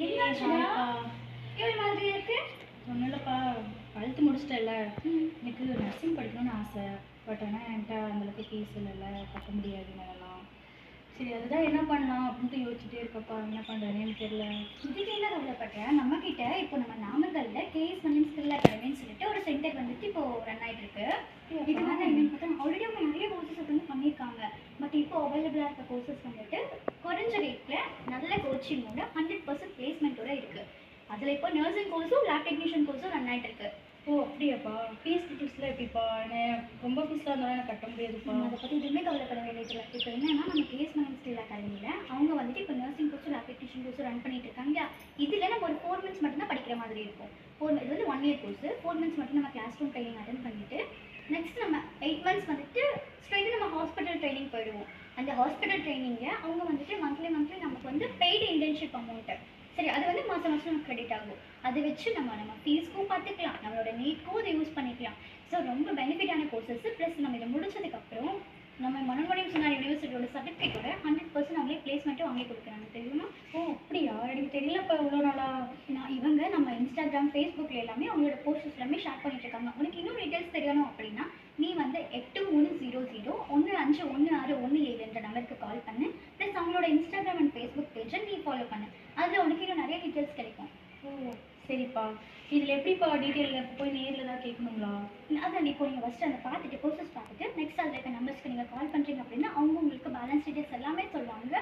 என்னாச்சுடா? ஏன் மாதிரி இருக்கு? ஒன்றும் இல்லைப்பா, 12th முடிச்சிட்டேல்ல, எனக்கு நர்சிங் படிக்கணும்னு ஆசை. பட் ஆனால் என்கிட்ட அந்தளவுக்கு ஃபீஸ் இல்லைல்ல, கட்ட முடியாது என்னாலலாம். சரி, அதுதான் என்ன பண்ணலாம் அப்படின்ட்டு யோசிச்சுட்டே இருக்கப்பா. என்ன பண்ணுறதுன்னு தெரியல. இதுக்கு என்ன கவலைப்படுறேன்? நம்ம கிட்ட இப்போ நம்ம நாமக்கல்ல கேஎஸ் மணியம் ஸ்கில் அகாடமின்னு சொல்லிட்டு ஒரு சென்டர் வந்துட்டு இப்போ ரன் ஆயிட்டு இருக்கு. இது வந்து என்னன்னு பார்த்தா ஆல்ரெடி அவங்க நிறைய கோர்சஸ் வந்து பண்ணியிருக்காங்க. பட் இப்போ அவைலபிளாக இருக்க கோர்சஸ் வந்துட்டு குறைஞ்ச ரேட்ல நல்ல கோச்சிங்கோட 100% பிளேஸ்மெண்ட்டோட இருக்கு. அதில் இப்போ நர்சிங் கோர்ஸும் லேப் டெக்னீஷியன் கோர்ஸும் ரன் ஆயிட்டு இருக்கு. ஓ அப்படியாப்பா? ஃபீஸ்லாம் எப்படிப்பா? ரொம்ப ஃபீஸ்லாம் இருந்தாலும் எனக்கு கட்ட முடியாதுப்பா. அதை பற்றி எதுவுமே கவலைப்பட வேண்டியதில்லை. இப்போ என்னன்னா நம்ம கேஎஸ் மணியம் ஸ்கில் அகாடமியில் அவங்க வந்துட்டு இப்போ நர்சிங் கோர்ஸும் லேப் டெக்னீஷியன் கோர்ஸும் ரன் பண்ணிட்டு இருக்காங்க. இதில் நம்ம ஒரு 4 months மட்டும் தான் படிக்கிற மாதிரி இருக்கும். இது வந்து 1 year கோர்ஸ். 4 months மட்டும் நம்ம கிளாஸ் ரூம் ட்ரைனிங் அட்டென்ட் பண்ணிட்டு நெக்ஸ்ட் நம்ம 8 months வந்துட்டு ஸ்ட்ரைட்டாக நம்ம ஹாஸ்பிட்டல் ட்ரைனிங் போயிடுவோம். அந்த ஹாஸ்பிட்டல் ட்ரைனிங்கை அவங்க வந்துட்டு மந்த்லி நமக்கு வந்து பெய்டு இன்டர்ன்ஷிப் அமௌண்ட்டு சரி அது வந்து மாதம் நமக்கு கிரெடிட் ஆகும். அதை வச்சு நம்ம ஃபீஸ்க்கும் பார்த்துக்கலாம், நம்மளோட நீட்க்கும் அதை யூஸ் பண்ணிக்கலாம். ஸோ ரொம்ப பெனிஃபிட்டான கோர்சஸ். ப்ளஸ் நம்ம இதை முடிச்சதுக்கப்புறம் நம்ம மனோன்மணியம் சொன்னார் யூனிவர்சிட்டியோட சர்டிஃபிகேட்டோட 100% அவங்களே பிளேஸ்மெண்ட்டும் வாங்கி கொடுக்குறாங்க. தெரியுமா? ஓ அப்படியா? எனக்கு தெரியலப்பா இவ்வளோ நாளா. இவங்க நம்ம இன்ஸ்டாகிராம் ஃபேஸ்புக்கில் எல்லாமே அவங்களோட போஸ்டர்ஸ் எல்லாமே ஷேர் பண்ணிட்டு இருக்காங்க. உனக்கு இன்னும் டீட்டெயில்ஸ் தெரியணும் அப்படின்னா நீ வந்து 8300-151617 என்ற நம்பருக்கு கால் பண்ணு. ப்ளஸ் அவங்களோட இன்ஸ்டாகிராம் அண்ட் ஃபேஸ்புக் பேஜை நீ ஃபாலோ பண்ணு. அதில் உனக்கு இன்னும் நிறைய டீட்டெயில்ஸ் கிடைக்கும். ஓ சரிப்பா. இதில் எப்படிப்பா டீட்டெயில் போய் நேரில் தான் கேட்கணுங்களா? அதான் இப்போ நீங்கள் ஃபஸ்ட்டு அதை பார்த்துட்டு ப்ரோசஸ் பார்த்துட்டு நெக்ஸ்ட் அதில் இருக்க நம்பர்ஸ்க்கு நீங்கள் கால் பண்ணுறீங்க அப்படின்னா அவங்க உங்களுக்கு பேலன்ஸ் டீட்டெயில்ஸ் எல்லாமே சொல்லுவாங்க.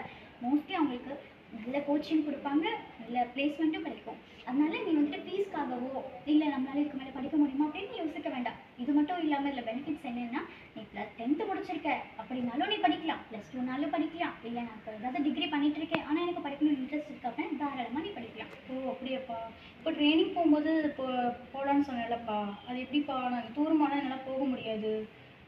மோஸ்ட்லி அவங்களுக்கு நல்ல கோச்சிங் கொடுப்பாங்க, நல்ல பிளேஸ்மெண்ட்டும் கிடைக்கும். அதனால நீ வந்துட்டு ஃபீஸ்க்காகவோ இல்லை நம்மளால இதுக்கு மேலே படிக்க முடியுமா அப்படின்னு யோசிக்க வேண்டாம். இது மட்டும் இல்லாமல் இல்லை பெனிஃபிட்ஸ் என்னென்னா நீ +10th முடிச்சிருக்க அப்படின்னாலும் நீ படிக்கலாம், +2னாலும் படிக்கலாம். இல்லை நான் இப்போ ஏதாவது டிகிரி பண்ணிட்டு இருக்கேன் ஆனால் எனக்கு படிக்கணும்னு இன்ட்ரெஸ்ட் இருக்கு அப்படின்னா தாராளமாக நீ படிக்கலாம். ஓ அப்படியாப்பா? இப்போ ட்ரைனிங் போகும்போது போகலான்னு சொன்னேன்லப்பா, அது எப்படிப்பா? நான் தூரமான என்னால் போக முடியாது.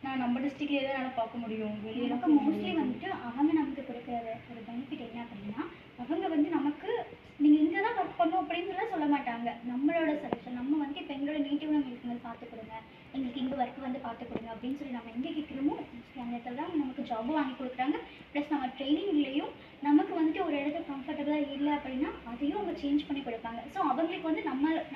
நான் நம்ம டிஸ்ட்ரிக்ட்லேயே தான் என்னால் பார்க்க முடியும். வெளியே நமக்கு மோஸ்ட்லி வந்துட்டு அவங்க நமக்கு கொடுக்குற ஒரு பெனிஃபிட் என்ன அப்படின்னா அவங்க வந்து நமக்கு நீங்கள் இங்கே தான் ஒர்க் பண்ணணும் அப்படின்னு சொல்ல மாட்டாங்க. நம்மளோட சஜஷன் நம்ம வந்து இப்போ எங்களோட நேட்டிவ் எங்களுக்கு வந்து பார்த்து கொடுங்க, எங்களுக்கு இங்கே ஒர்க் வந்து பார்த்து கொடுங்க அப்படின்னு சொல்லி நம்ம எங்கே கேட்குறோமோ அந்த இடத்துல தான் நமக்கு ஜாபும் வாங்கி கொடுக்குறாங்க. ப்ளஸ் நம்ம ட்ரைனிங்லேயும் நமக்கு வந்துட்டு ஒரு இடத்துல கம்ஃபர்டபுளாக இல்லை அப்படின்னா அதையும் அவங்க சேஞ்ச் பண்ணி கொடுப்பாங்க. ஸோ அவங்களுக்கு வந்து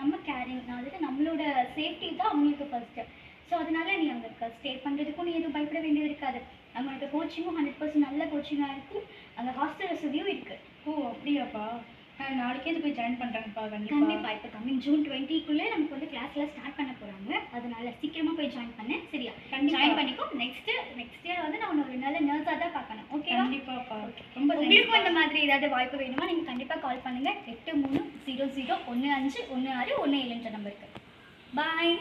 நம்ம கேரிங் வந்துட்டு நம்மளோட சேஃப்டி தான் அவங்களுக்கு ஃபர்ஸ்ட்டு. ஸோ அதனால நீ அங்கே ஸ்டே பண்ணுறதுக்கும் நீ எதுவும் பயப்பட வேண்டியது இருக்காது. அவங்களுக்கு கோச்சிங்கும் 100% நல்ல கோச்சிங்காக இருக்கும். அங்கே ஹாஸ்டல் வசதியும் இருக்குது. ஓ அப்படியாப்பா? நாளைக்கே இது போய் ஜாயின் பண்ணுறாங்கப்பா. கண்டிப்பாக இப்போ கம்மிங் June 20க்குள்ளே நமக்கு வந்து கிளாஸ்லாம் ஸ்டார்ட் பண்ண போகிறாங்க. அதனால சீக்கிரமாக போய் ஜாயின் பண்ணேன். சரியா? ஜாயின் பண்ணிக்கோ. நெக்ஸ்ட் இயர் வந்து நான் ஒரு நல்ல நர்ஸாக தான் பார்க்கணும். ஓகே? கண்டிப்பாப்பா. ரொம்ப உங்களுக்கும் இந்த மாதிரி ஏதாவது வாய்ப்பு வேணுமா நீங்கள் கண்டிப்பாக கால் பண்ணுங்கள் 8300151617 நம்பருக்கு. பாய்.